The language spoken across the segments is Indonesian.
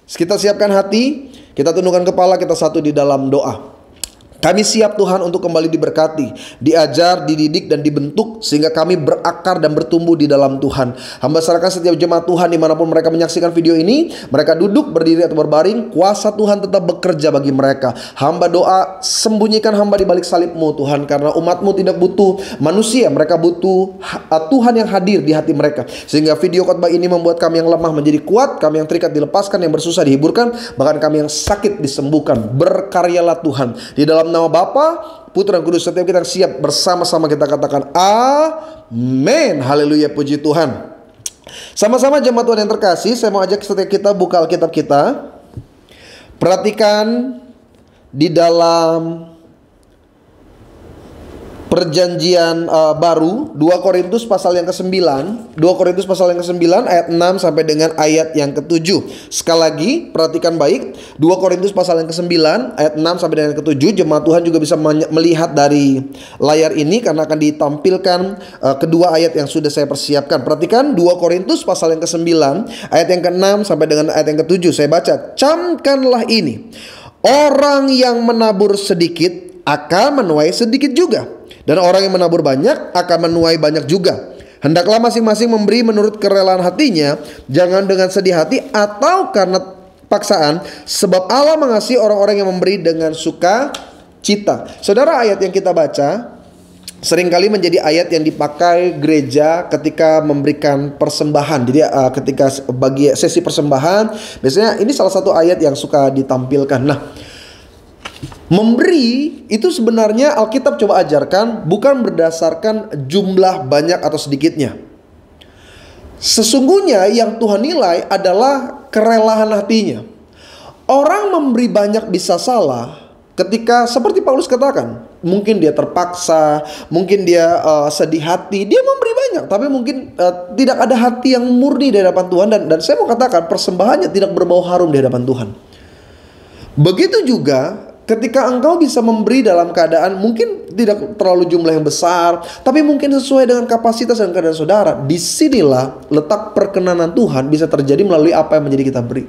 Kita siapkan hati, kita tundukkan kepala, kita satu di dalam doa. Kami siap Tuhan untuk kembali diberkati, diajar, dididik, dan dibentuk sehingga kami berakar dan bertumbuh di dalam Tuhan. Hamba serahkan setiap jemaat Tuhan dimanapun mereka menyaksikan video ini, mereka duduk, berdiri, atau berbaring, kuasa Tuhan tetap bekerja bagi mereka. Hamba doa, sembunyikan hamba di balik salib-Mu Tuhan, karena umat-Mu tidak butuh manusia, mereka butuh Tuhan yang hadir di hati mereka. Sehingga video khotbah ini membuat kami yang lemah menjadi kuat, kami yang terikat dilepaskan, yang bersusah dihiburkan, bahkan kami yang sakit disembuhkan. Berkaryalah Tuhan. Di dalam nama Bapa, Putra, dan Kudus, setiap kita siap bersama-sama kita katakan amin. Haleluya, puji Tuhan. Sama-sama jemaat Tuhan yang terkasih, saya mau ajak setiap kita buka Alkitab kita. Perhatikan di dalam Perjanjian baru 2 Korintus pasal yang ke-9, 2 Korintus pasal yang ke-9 ayat 6 sampai dengan ayat yang ke-7. Sekali lagi perhatikan baik, 2 Korintus pasal yang ke-9 ayat 6 sampai dengan yang ke-7. Jemaat Tuhan juga bisa melihat dari layar ini karena akan ditampilkan kedua ayat yang sudah saya persiapkan. Perhatikan 2 Korintus pasal yang ke-9 ayat yang ke-6 sampai dengan ayat yang ke-7. Saya baca, camkanlah ini, orang yang menabur sedikit akan menuai sedikit juga, dan orang yang menabur banyak akan menuai banyak juga. Hendaklah masing-masing memberi menurut kerelaan hatinya, jangan dengan sedih hati atau karena paksaan, sebab Allah mengasihi orang-orang yang memberi dengan sukacita. Saudara, ayat yang kita baca seringkali menjadi ayat yang dipakai gereja ketika memberikan persembahan. Jadi ketika bagi sesi persembahan, biasanya ini salah satu ayat yang suka ditampilkan. Nah, memberi itu sebenarnya Alkitab coba ajarkan bukan berdasarkan jumlah banyak atau sedikitnya. Sesungguhnya yang Tuhan nilai adalah kerelaan hatinya. Orang memberi banyak bisa salah ketika seperti Paulus katakan, mungkin dia terpaksa, mungkin dia sedih hati, dia memberi banyak, tapi mungkin tidak ada hati yang murni di hadapan Tuhan, dan saya mau katakan persembahannya tidak berbau harum di hadapan Tuhan. Begitu juga ketika engkau bisa memberi dalam keadaan mungkin tidak terlalu jumlah yang besar, tapi mungkin sesuai dengan kapasitas dan keadaan saudara. Disinilah letak perkenanan Tuhan bisa terjadi melalui apa yang menjadi kita beri.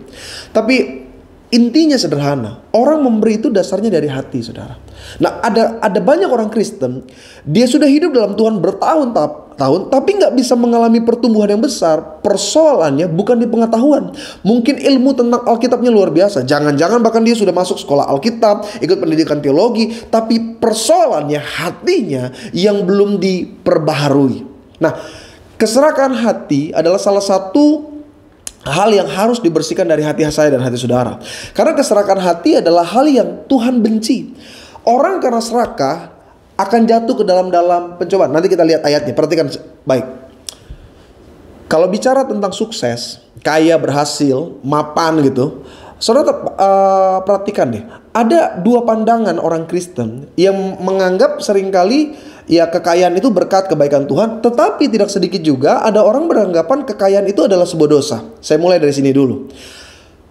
Tapi intinya sederhana, orang memberi itu dasarnya dari hati, saudara. Nah, ada banyak orang Kristen, dia sudah hidup dalam Tuhan bertahun-tahun, tapi nggak bisa mengalami pertumbuhan yang besar. Persoalannya bukan di pengetahuan. Mungkin ilmu tentang Alkitabnya luar biasa. Jangan-jangan bahkan dia sudah masuk sekolah Alkitab, ikut pendidikan teologi, tapi persoalannya hatinya yang belum diperbaharui. Nah, keserakahan hati adalah salah satu hal yang harus dibersihkan dari hati saya dan hati saudara. Karena keserakahan hati adalah hal yang Tuhan benci. Orang karena serakah akan jatuh ke dalam pencobaan. Nanti kita lihat ayatnya, perhatikan baik. Kalau bicara tentang sukses, kaya, berhasil, mapan gitu, saudara perhatikan deh. Ada dua pandangan orang Kristen yang menganggap seringkali ya kekayaan itu berkat kebaikan Tuhan, tetapi tidak sedikit juga ada orang beranggapan kekayaan itu adalah sebuah dosa. Saya mulai dari sini dulu.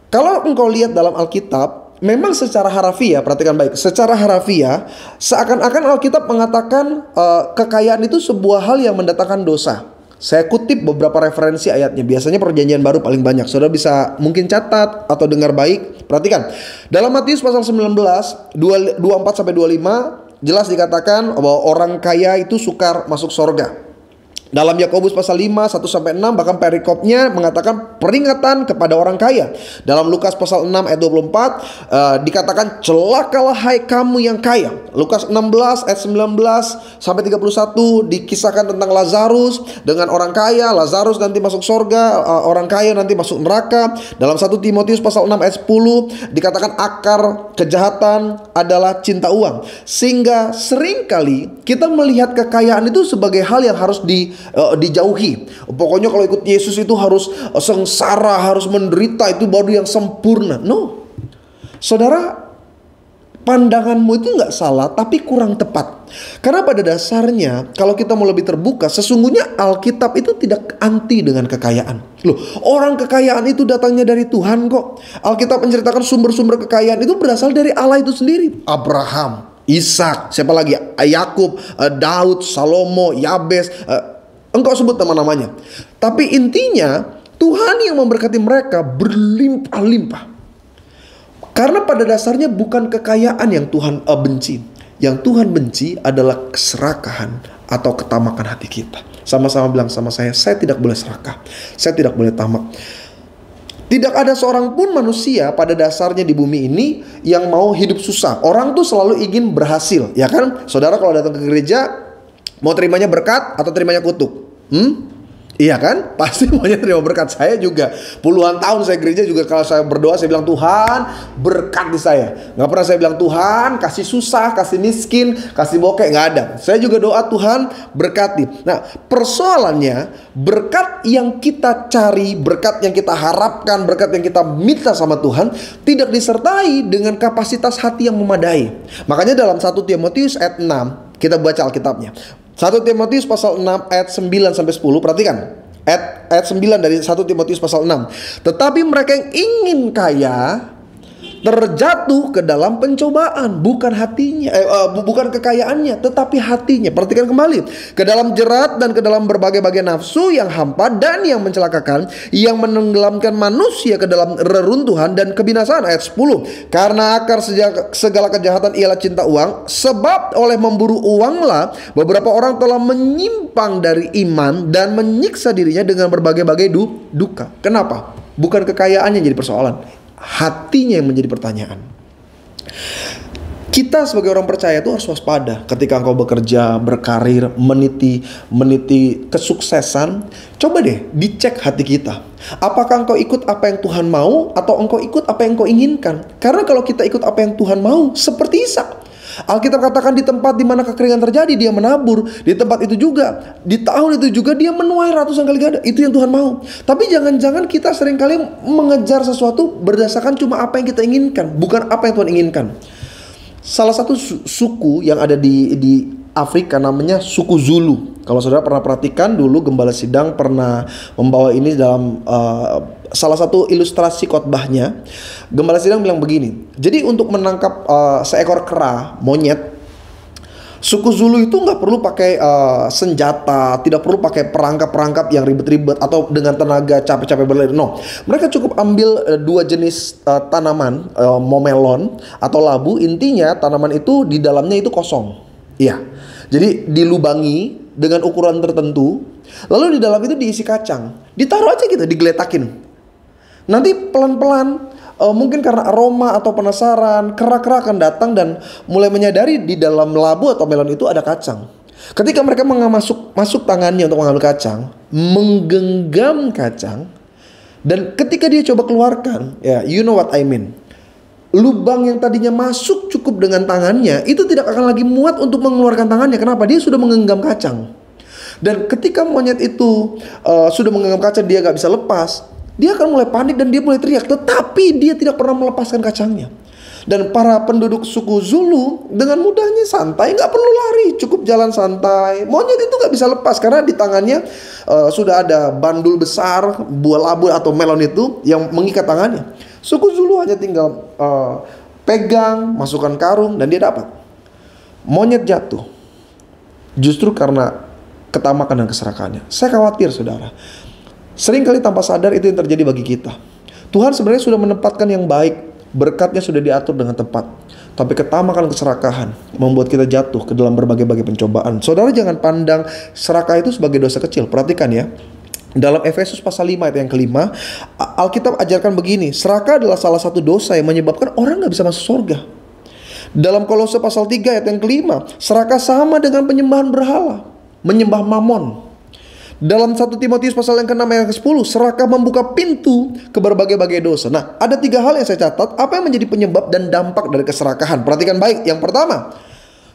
Kalau engkau lihat dalam Alkitab, memang secara harafiah, perhatikan baik, secara harafiah seakan-akan Alkitab mengatakan kekayaan itu sebuah hal yang mendatangkan dosa. Saya kutip beberapa referensi ayatnya. Biasanya Perjanjian Baru paling banyak. Saudara bisa mungkin catat atau dengar baik. Perhatikan. Dalam Matius pasal 19 24 sampai 25 jelas dikatakan bahwa orang kaya itu sukar masuk sorga. Dalam Yakobus pasal 5 1 sampai 6 bahkan perikopnya mengatakan peringatan kepada orang kaya. Dalam Lukas pasal 6 ayat 24 dikatakan celakalah hai kamu yang kaya. Lukas 16 ayat 19 sampai 31 dikisahkan tentang Lazarus dengan orang kaya. Lazarus nanti masuk sorga, orang kaya nanti masuk neraka. Dalam 1 Timotius pasal 6 ayat 10 dikatakan akar kejahatan adalah cinta uang. Sehingga seringkali kita melihat kekayaan itu sebagai hal yang harus dijauhi. Pokoknya kalau ikut Yesus itu harus sengsara, harus menderita, itu baru yang sempurna. No, saudara, pandanganmu itu nggak salah, tapi kurang tepat. Karena pada dasarnya, kalau kita mau lebih terbuka, sesungguhnya Alkitab itu tidak anti dengan kekayaan. Loh, orang kekayaan itu datangnya dari Tuhan kok. Alkitab menceritakan sumber-sumber kekayaan itu berasal dari Allah itu sendiri. Abraham, Ishak, siapa lagi? Yakub, Daud, Salomo, Yabes, engkau sebut nama-namanya. Tapi intinya Tuhan yang memberkati mereka berlimpah-limpah. Karena pada dasarnya bukan kekayaan yang Tuhan benci. Yang Tuhan benci adalah keserakahan atau ketamakan hati kita. Sama-sama bilang sama saya tidak boleh serakah. Saya tidak boleh tamak. Tidak ada seorang pun manusia pada dasarnya di bumi ini yang mau hidup susah. Orang tuh selalu ingin berhasil, ya kan? Saudara kalau datang ke gereja, mau terimanya berkat atau terimanya kutuk? Iya kan? Pasti maunya terima berkat. Saya juga puluhan tahun saya gereja juga, kalau saya berdoa saya bilang Tuhan berkati saya. Gak pernah saya bilang Tuhan kasih susah, kasih miskin, kasih bokeh. Gak ada. Saya juga doa Tuhan berkati. Nah, persoalannya berkat yang kita cari, berkat yang kita harapkan, berkat yang kita minta sama Tuhan tidak disertai dengan kapasitas hati yang memadai. Makanya dalam 1 Timotius ayat 6, kita baca Alkitabnya. 1 Timotius pasal 6 ayat 9 sampai 10, perhatikan. Ayat 9 dari 1 Timotius pasal 6. Tetapi mereka yang ingin kaya terjatuh ke dalam pencobaan, bukan hatinya, bukan kekayaannya, tetapi hatinya. Perhatikan kembali, ke dalam jerat dan ke dalam berbagai-bagai nafsu yang hampa dan yang mencelakakan, yang menenggelamkan manusia ke dalam reruntuhan dan kebinasaan. Ayat 10. Karena akar segala kejahatan ialah cinta uang, sebab oleh memburu uanglah beberapa orang telah menyimpang dari iman dan menyiksa dirinya dengan berbagai-bagai duka. Kenapa? Bukan kekayaannya jadi persoalan, hatinya yang menjadi pertanyaan. Kita sebagai orang percaya itu harus waspada ketika engkau bekerja, berkarir, meniti kesuksesan. Coba deh dicek hati kita. Apakah engkau ikut apa yang Tuhan mau atau engkau ikut apa yang engkau inginkan? Karena kalau kita ikut apa yang Tuhan mau, seperti Ishak, Alkitab katakan di tempat di mana kekeringan terjadi dia menabur, di tempat itu juga, di tahun itu juga dia menuai ratusan kali ganda. Itu yang Tuhan mau. Tapi jangan-jangan kita seringkali mengejar sesuatu berdasarkan cuma apa yang kita inginkan, bukan apa yang Tuhan inginkan. Salah satu suku yang ada di Afrika namanya suku Zulu. Kalau saudara pernah perhatikan dulu, Gembala Sidang pernah membawa ini dalam salah satu ilustrasi khotbahnya. Gembala Sidang bilang begini. Jadi untuk menangkap seekor kera, monyet, suku Zulu itu nggak perlu pakai senjata, tidak perlu pakai perangkap-perangkap yang ribet-ribet atau dengan tenaga capek-capek berlari. No, mereka cukup ambil dua jenis tanaman, momelon atau labu. Intinya tanaman itu di dalamnya itu kosong. Iya. Jadi dilubangi dengan ukuran tertentu, lalu di dalam itu diisi kacang, ditaruh aja gitu, digeletakin. Nanti pelan-pelan, mungkin karena aroma atau penasaran, kera-kera akan datang dan mulai menyadari di dalam labu atau melon itu ada kacang. Ketika mereka masuk tangannya untuk mengambil kacang, menggenggam kacang, dan ketika dia coba keluarkan, ya, you know what I mean. Lubang yang tadinya masuk cukup dengan tangannya itu tidak akan lagi muat untuk mengeluarkan tangannya. Kenapa? Dia sudah menggenggam kacang. Dan ketika monyet itu sudah menggenggam kacang, dia gak bisa lepas, dia akan mulai panik dan dia mulai teriak. Tetapi dia tidak pernah melepaskan kacangnya. Dan para penduduk suku Zulu dengan mudahnya santai, gak perlu lari, cukup jalan santai. Monyet itu gak bisa lepas karena di tangannya sudah ada bandul besar, buah labu atau melon itu yang mengikat tangannya. Suku Zulu hanya tinggal pegang, masukkan karung, dan dia dapat. Monyet jatuh justru karena ketamakan dan keserakahannya. Saya khawatir saudara, seringkali tanpa sadar itu yang terjadi bagi kita. Tuhan sebenarnya sudah menempatkan yang baik, berkatnya sudah diatur dengan tepat, tapi ketamakan dan keserakahan membuat kita jatuh ke dalam berbagai-bagai pencobaan. Saudara jangan pandang serakah itu sebagai dosa kecil. Perhatikan ya, dalam Efesus pasal 5 ayat yang kelima, Alkitab ajarkan begini, serakah adalah salah satu dosa yang menyebabkan orang gak bisa masuk surga. Dalam Kolose pasal 3 ayat yang kelima, serakah sama dengan penyembahan berhala, menyembah mamon. Dalam 1 Timotius pasal yang ke-6 ayat ke-10, serakah membuka pintu ke berbagai-bagai dosa. Nah, ada 3 hal yang saya catat, apa yang menjadi penyebab dan dampak dari keserakahan. Perhatikan baik. Yang pertama,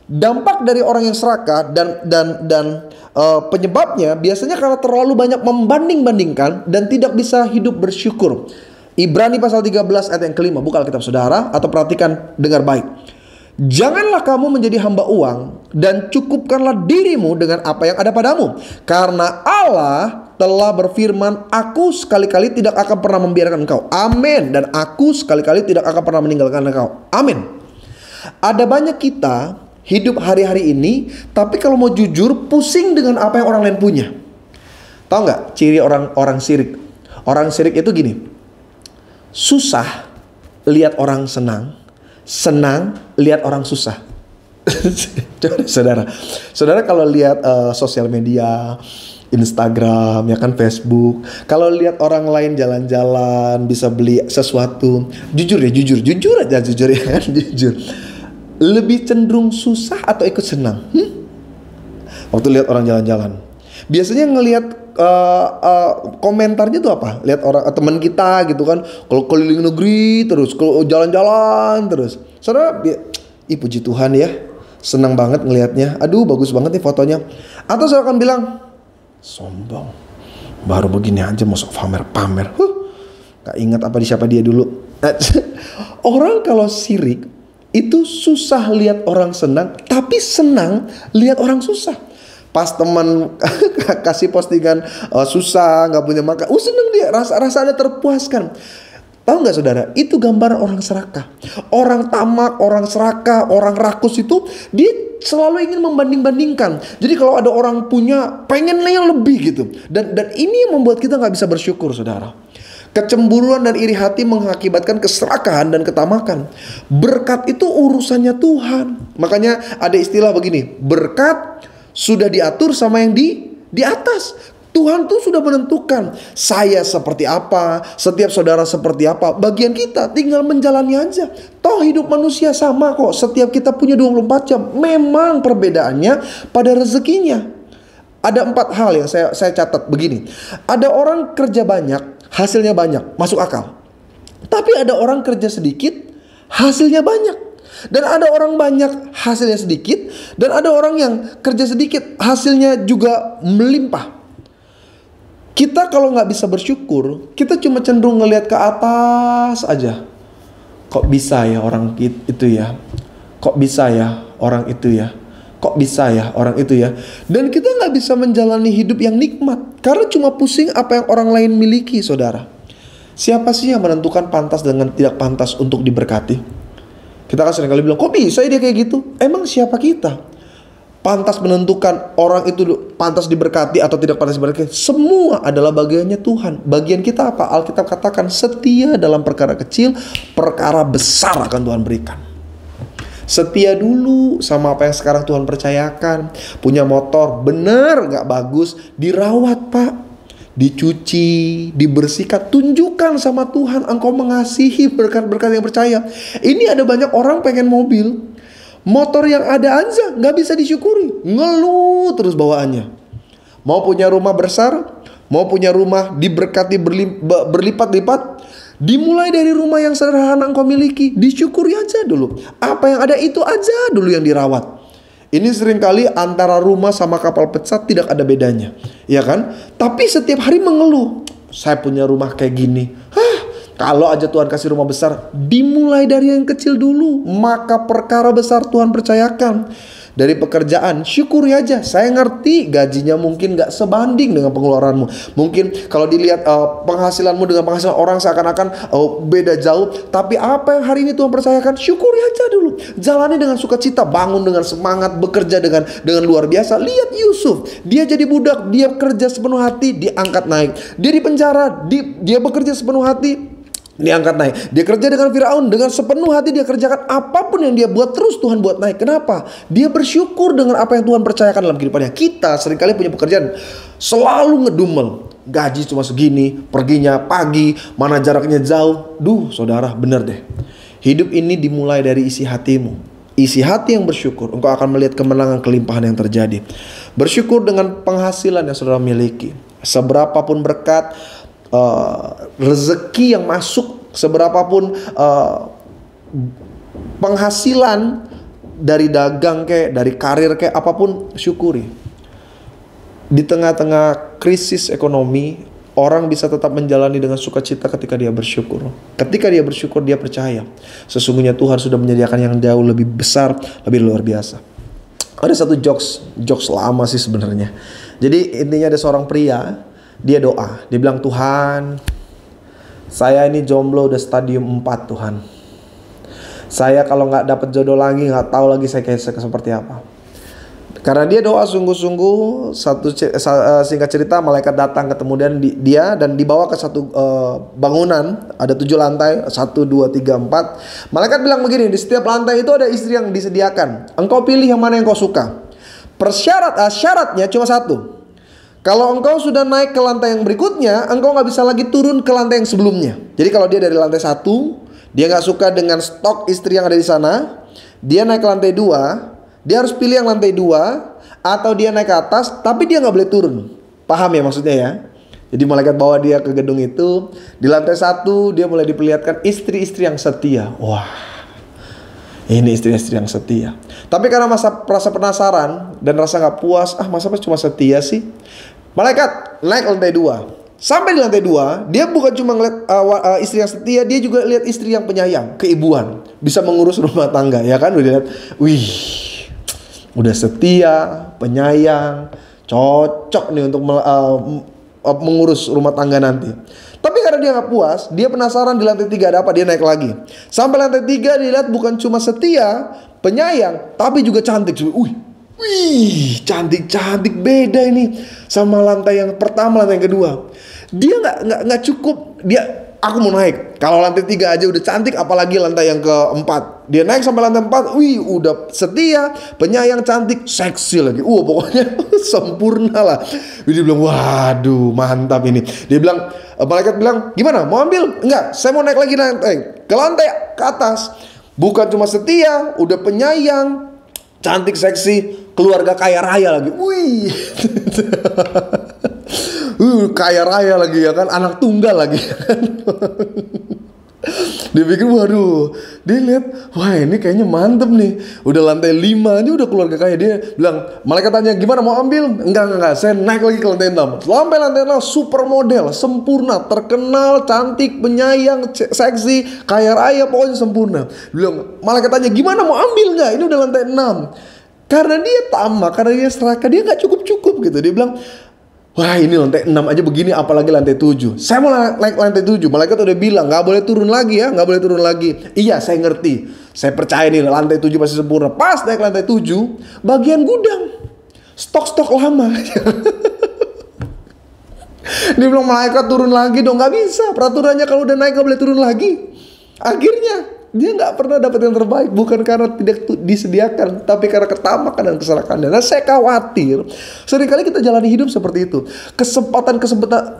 dampak dari orang yang serakah dan penyebabnya biasanya karena terlalu banyak membanding-bandingkan dan tidak bisa hidup bersyukur. Ibrani pasal 13 ayat yang kelima, buka Alkitab saudara atau perhatikan, dengar baik. Janganlah kamu menjadi hamba uang dan cukupkanlah dirimu dengan apa yang ada padamu. Karena Allah telah berfirman, aku sekali-kali tidak akan pernah membiarkan engkau. Amin. Dan aku sekali-kali tidak akan pernah meninggalkan engkau. Amin. Ada banyak kita hidup hari-hari ini, tapi kalau mau jujur, pusing dengan apa yang orang lain punya. Tahu nggak ciri orang sirik? Orang sirik itu gini, susah lihat orang senang, senang lihat orang susah. Coba saudara, saudara kalau lihat sosial media, Instagram, ya kan, Facebook, kalau lihat orang lain jalan-jalan bisa beli sesuatu, jujur aja, jujur ya kan, jujur. Lebih cenderung susah atau ikut senang? Waktu lihat orang jalan-jalan, biasanya ngelihat komentarnya tuh apa? Lihat orang teman kita gitu kan, kalau keliling negeri terus, kalau jalan-jalan terus, saudara, puji Tuhan ya, senang banget ngelihatnya. Aduh, bagus banget nih fotonya. Atau saya akan bilang, sombong, baru begini aja mau sok pamer-pamer. Gak ingat apa di siapa dia dulu. Orang kalau sirik itu susah lihat orang senang, tapi senang lihat orang susah. Pas teman kasih postingan susah, nggak punya makan, seneng dia, rasa ada terpuaskan. Tahu nggak saudara? Itu gambaran orang serakah, orang tamak, orang serakah, orang rakus itu dia selalu ingin membanding-bandingkan. Jadi kalau ada orang punya, pengen yang lebih gitu. Dan ini yang membuat kita nggak bisa bersyukur, saudara. Kecemburuan dan iri hati mengakibatkan keserakahan dan ketamakan. Berkat itu urusannya Tuhan. Makanya ada istilah begini, berkat sudah diatur sama yang di atas. Tuhan tuh sudah menentukan saya seperti apa, setiap saudara seperti apa. Bagian kita tinggal menjalani aja. Toh hidup manusia sama kok. Setiap kita punya 24 jam. Memang perbedaannya pada rezekinya. Ada 4 hal yang saya catat begini. Ada orang kerja banyak, hasilnya banyak, masuk akal. Tapi ada orang kerja sedikit, hasilnya banyak. Dan ada orang banyak, hasilnya sedikit. Dan ada orang yang kerja sedikit, hasilnya juga melimpah. Kita kalau nggak bisa bersyukur, kita cuma cenderung ngelihat ke atas aja. Kok bisa ya orang itu ya? Kok bisa ya orang itu ya? Kok bisa ya orang itu ya? Dan kita nggak bisa menjalani hidup yang nikmat. Karena cuma pusing apa yang orang lain miliki, saudara. Siapa sih yang menentukan pantas dengan tidak pantas untuk diberkati? Kita kan seringkali bilang, kok bisa dia kayak gitu? Emang siapa kita? Pantas menentukan orang itu pantas diberkati atau tidak pantas diberkati. Semua adalah bagiannya Tuhan. Bagian kita apa? Alkitab katakan, setia dalam perkara kecil, perkara besar akan Tuhan berikan. Setia dulu sama apa yang sekarang Tuhan percayakan. Punya motor, bener gak bagus, dirawat pak, dicuci, dibersihkan. Tunjukkan sama Tuhan engkau mengasihi berkat-berkat yang percaya. Ini ada banyak orang pengen mobil, motor yang ada aja gak bisa disyukuri, ngeluh terus bawaannya. Mau punya rumah besar, mau punya rumah diberkati berlipat-lipat, dimulai dari rumah yang sederhana engkau miliki, disyukuri aja dulu. Apa yang ada itu aja dulu yang dirawat. Ini seringkali antara rumah sama kapal pecah tidak ada bedanya, ya kan? Tapi setiap hari mengeluh, saya punya rumah kayak gini. Kalau aja Tuhan kasih rumah besar, dimulai dari yang kecil dulu, maka perkara besar Tuhan percayakan. Dari pekerjaan, syukuri aja. Saya ngerti gajinya mungkin gak sebanding dengan pengeluaranmu. Mungkin kalau dilihat penghasilanmu dengan penghasilan orang seakan-akan beda jauh. Tapi apa yang hari ini Tuhan percayakan, syukuri aja dulu. Jalani dengan sukacita, bangun dengan semangat, bekerja dengan luar biasa. Lihat Yusuf, dia jadi budak, dia kerja sepenuh hati, diangkat naik. Dia di penjara, dia bekerja sepenuh hati, diangkat naik. Dia kerja dengan Firaun, dengan sepenuh hati dia kerjakan. Apapun yang dia buat, terus Tuhan buat naik. Kenapa? Dia bersyukur dengan apa yang Tuhan percayakan dalam kehidupannya. Kita seringkali punya pekerjaan selalu ngedumel, gaji cuma segini, perginya pagi, mana jaraknya jauh. Saudara, bener deh, hidup ini dimulai dari isi hatimu. Isi hati yang bersyukur, engkau akan melihat kemenangan, kelimpahan yang terjadi. Bersyukur dengan penghasilan yang saudara miliki. Seberapapun berkat, rezeki yang masuk, seberapapun penghasilan dari dagang kayak, dari karir kayak, apapun, syukuri. Di tengah-tengah krisis ekonomi, orang bisa tetap menjalani dengan sukacita ketika dia bersyukur. Ketika dia bersyukur, dia percaya sesungguhnya Tuhan sudah menyediakan yang jauh lebih besar, lebih luar biasa. Ada satu jokes lama sih sebenarnya. Jadi intinya ada seorang pria, dia doa, dia bilang, Tuhan, saya ini jomblo udah stadium 4 Tuhan. Saya kalau gak dapet jodoh lagi, gak tahu lagi saya kayak seperti apa. Karena dia doa sungguh-sungguh, singkat cerita malaikat datang kemudian dia dan dibawa ke satu bangunan, ada 7 lantai, 1, 2, 3, 4. Malaikat bilang begini, di setiap lantai itu ada istri yang disediakan. Engkau pilih yang mana yang kau suka. Syaratnya cuma satu. Kalau engkau sudah naik ke lantai yang berikutnya, engkau nggak bisa lagi turun ke lantai yang sebelumnya. Jadi kalau dia dari lantai 1, dia nggak suka dengan stok istri yang ada di sana, dia naik ke lantai 2, dia harus pilih yang lantai 2, atau dia naik ke atas, tapi dia nggak boleh turun. Paham ya maksudnya ya? Jadi malaikat bawa dia ke gedung itu. Di lantai 1 dia mulai diperlihatkan istri-istri yang setia. Wah, ini istri-istri yang setia. Tapi karena rasa penasaran dan rasa nggak puas, masa cuma setia sih? Malaikat naik lantai 2. Sampai di lantai 2, dia bukan cuma ngeliat istri yang setia, dia juga lihat istri yang penyayang, keibuan, bisa mengurus rumah tangga, ya kan? Udah lihat, wih, udah setia, penyayang, cocok nih untuk mengurus rumah tangga nanti. Tapi karena dia nggak puas, dia penasaran di lantai 3 ada apa, dia naik lagi. Sampai lantai 3 dilihat bukan cuma setia, penyayang, tapi juga cantik. Wih, cantik beda ini sama lantai yang pertama, lantai yang kedua. Dia nggak cukup. Aku mau naik. Kalau lantai 3 aja udah cantik, apalagi lantai yang keempat. Dia naik sampai lantai 4, wih, udah setia, penyayang, cantik, seksi lagi. Pokoknya sempurna lah. Dia bilang, waduh, mantap ini. Dia bilang, malaikat bilang, gimana? Mau ambil? Enggak, saya mau naik lagi ke lantai ke atas. Bukan cuma setia, udah penyayang, cantik, seksi, keluarga kaya raya lagi. Wih. Kaya raya lagi ya kan, anak tunggal lagi kan. Dia pikir, waduh, dia lihat, wah ini kayaknya mantep nih. Udah lantai 5 aja udah keluarga kaya. Dia bilang, malaikat tanya, gimana mau ambil? Enggak, saya naik lagi ke lantai 6. Sampai lantai 6, supermodel, sempurna, terkenal, cantik, penyayang, seksi, kaya raya, pokoknya sempurna. Dia bilang, malaikat tanya, gimana mau ambil nggak? Ini udah lantai 6. Karena dia tamak, karena dia serakah, dia nggak cukup gitu. Dia bilang, wah ini lantai 6 aja begini, apalagi lantai 7. Saya mau naik lantai 7. Malaikat udah bilang, gak boleh turun lagi ya, gak boleh turun lagi. Iya, saya ngerti, saya percaya nih lantai 7 pasti sempurna. Pas naik lantai 7, bagian gudang, stok-stok lama. Dia bilang, malaikat turun lagi dong. Gak bisa, peraturannya kalau udah naik gak boleh turun lagi. Akhirnya dia nggak pernah dapat yang terbaik, bukan karena tidak disediakan, tapi karena ketamakan dan keserakahannya. Nah, saya khawatir seringkali kita jalani hidup seperti itu. Kesempatan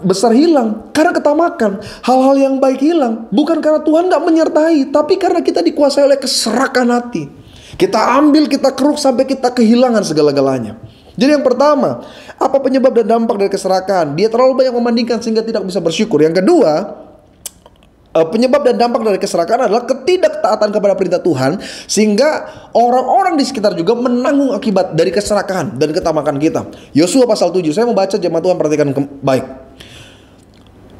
besar hilang karena ketamakan. Hal-hal yang baik hilang bukan karena Tuhan nggak menyertai, tapi karena kita dikuasai oleh keserakahan hati. Kita ambil, kita keruk sampai kita kehilangan segala-galanya. Jadi yang pertama, apa penyebab dan dampak dari keserakahan? Dia terlalu banyak membandingkan sehingga tidak bisa bersyukur. Yang kedua, penyebab dan dampak dari keserakahan adalah ketidaktaatan kepada perintah Tuhan, sehingga orang-orang di sekitar juga menanggung akibat dari keserakahan dan ketamakan kita. Yosua pasal 7, saya mau baca, jemaat Tuhan perhatikan baik.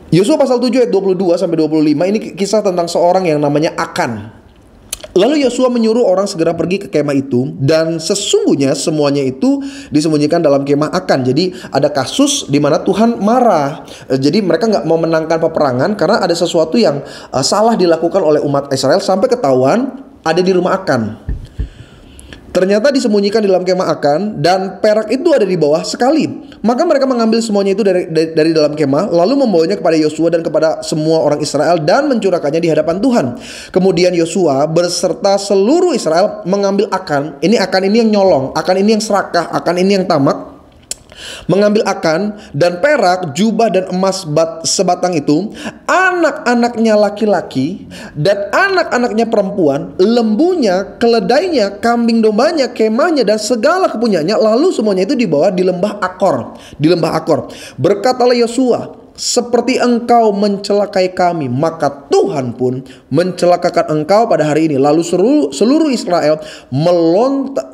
Yosua pasal 7 ayat 22 sampai 25, ini kisah tentang seorang yang namanya Akan. Lalu Yosua menyuruh orang segera pergi ke kemah itu, dan sesungguhnya semuanya itu disembunyikan dalam kemah Akan. Jadi ada kasus di mana Tuhan marah. Jadi mereka nggak mau menangkan peperangan karena ada sesuatu yang salah dilakukan oleh umat Israel sampai ketahuan ada di rumah Akan. Ternyata disembunyikan di dalam kemah Akan, dan perak itu ada di bawah sekali. Maka mereka mengambil semuanya itu dari dalam kemah, lalu membawanya kepada Yosua dan kepada semua orang Israel dan mencurahkannya di hadapan Tuhan. Kemudian Yosua berserta seluruh Israel mengambil Akan. Ini Akan ini yang nyolong, Akan ini yang serakah, Akan ini yang tamak. Mengambil Akan dan perak, jubah dan emas sebatang itu, anak-anaknya laki-laki dan anak-anaknya perempuan, lembunya, keledainya, kambing dombanya, kemahnya dan segala kepunyaannya, lalu semuanya itu dibawa di lembah Akor. Di lembah Akor. Berkatalah Yosua, seperti engkau mencelakai kami, maka Tuhan pun mencelakakan engkau pada hari ini. Lalu seluruh Israel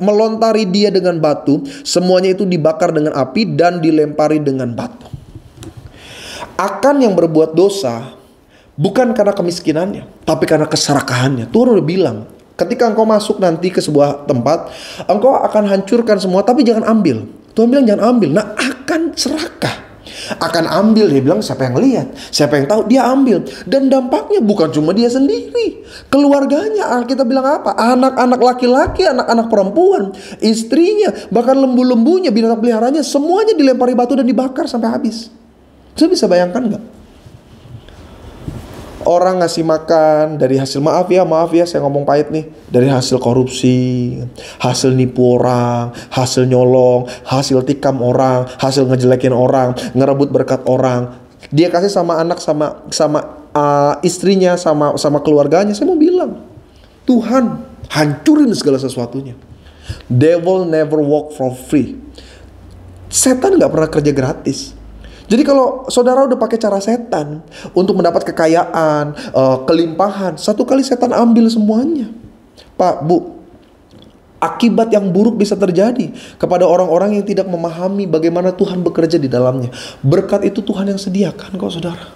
melontari dia dengan batu. Semuanya itu dibakar dengan api dan dilempari dengan batu. Akan yang berbuat dosa bukan karena kemiskinannya, tapi karena keserakahannya. Tuhan udah bilang, ketika engkau masuk nanti ke sebuah tempat, engkau akan hancurkan semua, tapi jangan ambil. Tuhan bilang jangan ambil. Nah, Akan serakah. akan ambil. Dia bilang siapa yang lihat, siapa yang tahu, dia ambil. Dan dampaknya bukan cuma dia sendiri, keluarganya. Kita bilang apa? Anak-anak laki-laki, anak-anak perempuan, istrinya, bahkan lembu-lembunya, binatang peliharanya, semuanya dilempari batu dan dibakar sampai habis. Saya bisa bayangkan nggak? Orang ngasih makan dari hasil, maaf ya saya ngomong pahit nih, dari hasil korupsi, hasil nipu orang, hasil nyolong, hasil tikam orang, hasil ngejelekin orang, ngerebut berkat orang. Dia kasih sama anak, sama istrinya, sama keluarganya. Saya mau bilang, Tuhan hancurin segala sesuatunya. Devil never walk for free. Setan gak pernah kerja gratis. Jadi kalau saudara udah pakai cara setan untuk mendapat kekayaan, kelimpahan, satu kali setan ambil semuanya. Pak, Bu, akibat yang buruk bisa terjadi kepada orang-orang yang tidak memahami bagaimana Tuhan bekerja di dalamnya. Berkat itu Tuhan yang sediakan kok, saudara.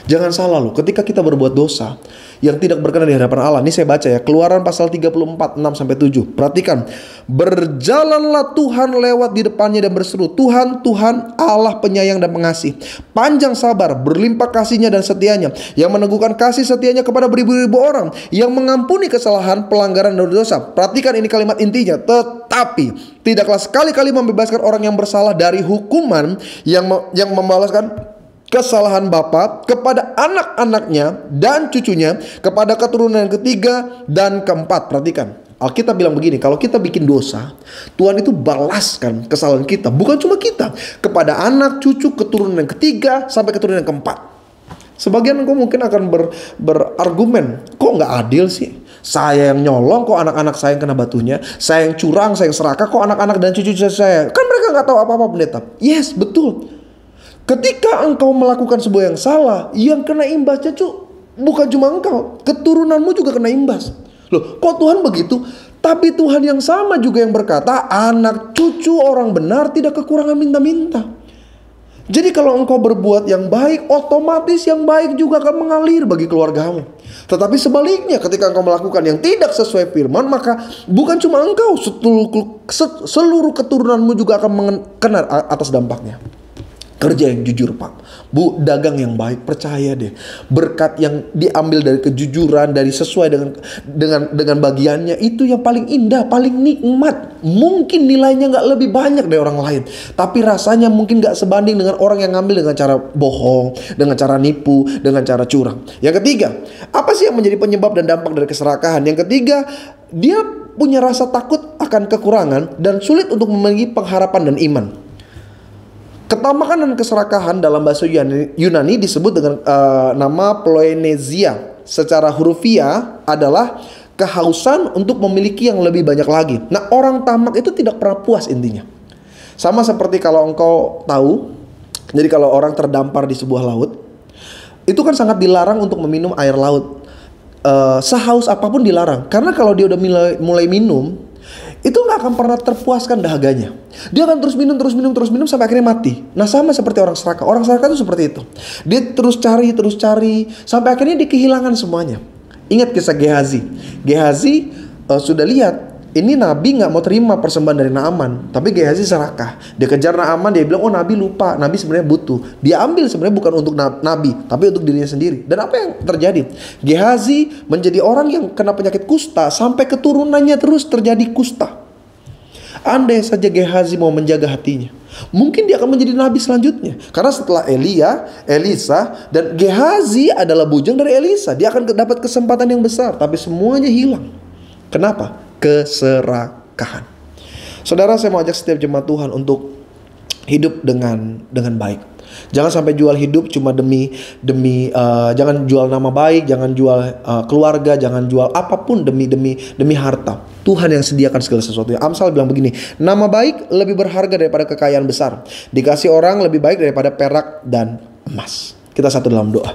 Jangan salah loh, ketika kita berbuat dosa yang tidak berkenan di hadapan Allah. Ini saya baca ya, Keluaran pasal 34, 6-7. Perhatikan. Berjalanlah Tuhan lewat di depannya dan berseru, Tuhan, Tuhan, Allah penyayang dan pengasih, panjang sabar, berlimpah kasihnya dan setianya, yang meneguhkan kasih setianya kepada beribu-ribu orang, yang mengampuni kesalahan, pelanggaran dan dosa. Perhatikan ini kalimat intinya. Tetapi tidaklah sekali-kali membebaskan orang yang bersalah dari hukuman, yang membalaskan kesalahan bapa kepada anak-anaknya dan cucunya, kepada keturunan yang ketiga dan keempat. Perhatikan, Alkitab bilang begini, kalau kita bikin dosa, Tuhan itu balaskan kesalahan kita, bukan cuma kita, kepada anak, cucu, keturunan yang ketiga sampai keturunan yang keempat. Sebagian engkau mungkin akan berargumen, kok nggak adil sih? Saya yang nyolong, kok anak-anak saya yang kena batunya? Saya yang curang, saya yang serakah, kok anak-anak dan cucu saya? Kan mereka nggak tahu apa-apa, pendeta. Yes, betul. Ketika engkau melakukan sebuah yang salah, yang kena imbasnya bukan cuma engkau, keturunanmu juga kena imbas. Loh, kok Tuhan begitu? Tapi Tuhan yang sama juga yang berkata, anak cucu orang benar tidak kekurangan minta-minta. Jadi kalau engkau berbuat yang baik, otomatis yang baik juga akan mengalir bagi keluargamu. Tetapi sebaliknya, ketika engkau melakukan yang tidak sesuai firman, maka bukan cuma engkau, seluruh keturunanmu juga akan kena atas dampaknya. Kerja yang jujur, Pak. Bu, dagang yang baik, percaya deh. Berkat yang diambil dari kejujuran, dari sesuai dengan bagiannya, itu yang paling indah, paling nikmat. Mungkin nilainya gak lebih banyak dari orang lain, tapi rasanya mungkin gak sebanding dengan orang yang ngambil dengan cara bohong, dengan cara nipu, dengan cara curang. Yang ketiga, apa sih yang menjadi penyebab dan dampak dari keserakahan? Yang ketiga, dia punya rasa takut akan kekurangan dan sulit untuk memiliki pengharapan dan iman. Ketamakan dan keserakahan dalam bahasa Yunani disebut dengan nama ploenesia. Secara hurufiah adalah kehausan untuk memiliki yang lebih banyak lagi. Nah, orang tamak itu tidak pernah puas intinya. Sama seperti kalau engkau tahu, jadi kalau orang terdampar di sebuah laut, itu kan sangat dilarang untuk meminum air laut. Sehaus apapun dilarang. Karena kalau dia udah mulai minum, itu gak akan pernah terpuaskan dahaganya. Dia akan terus minum sampai akhirnya mati. Nah, sama seperti orang serakah. Orang serakah itu seperti itu. Dia terus cari sampai akhirnya dia kehilangan semuanya. Ingat kisah Gehazi. Gehazi sudah lihat, ini Nabi gak mau terima persembahan dari Naaman, tapi Gehazi serakah. Dia kejar Naaman, dia bilang, oh Nabi lupa, Nabi sebenarnya butuh. Dia ambil sebenarnya bukan untuk Nabi, tapi untuk dirinya sendiri. Dan apa yang terjadi? Gehazi menjadi orang yang kena penyakit kusta, sampai keturunannya terus terjadi kusta. Andai saja Gehazi mau menjaga hatinya, mungkin dia akan menjadi nabi selanjutnya. Karena setelah Elisa, dan Gehazi adalah bujang dari Elisa, dia akan dapat kesempatan yang besar, tapi semuanya hilang. Kenapa? Keserakahan. Saudara, saya mau ajak setiap jemaat Tuhan untuk hidup dengan baik. Jangan sampai jual hidup cuma demi jangan jual nama baik, jangan jual keluarga, jangan jual apapun demi harta. Tuhan yang sediakan segala sesuatu. Amsal bilang begini, nama baik lebih berharga daripada kekayaan besar. Dikasih orang lebih baik daripada perak dan emas. Kita satu dalam doa.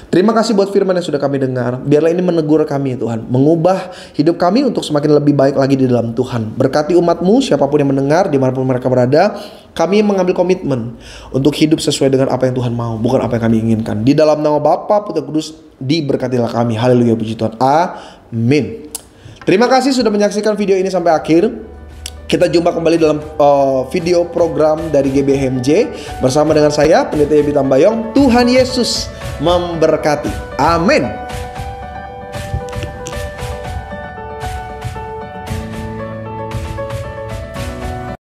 Terima kasih buat firman yang sudah kami dengar. Biarlah ini menegur kami, Tuhan. Mengubah hidup kami untuk semakin lebih baik lagi di dalam Tuhan. Berkati umat-Mu, siapapun yang mendengar, dimanapun mereka berada. Kami mengambil komitmen untuk hidup sesuai dengan apa yang Tuhan mau, bukan apa yang kami inginkan. Di dalam nama Bapa, Putra, Kudus, diberkatilah kami. Haleluya, puji Tuhan. Amin. Terima kasih sudah menyaksikan video ini sampai akhir. Kita jumpa kembali dalam video program dari GBHMJ bersama dengan saya Pendeta Yebi Tambayong. Tuhan Yesus memberkati. Amin.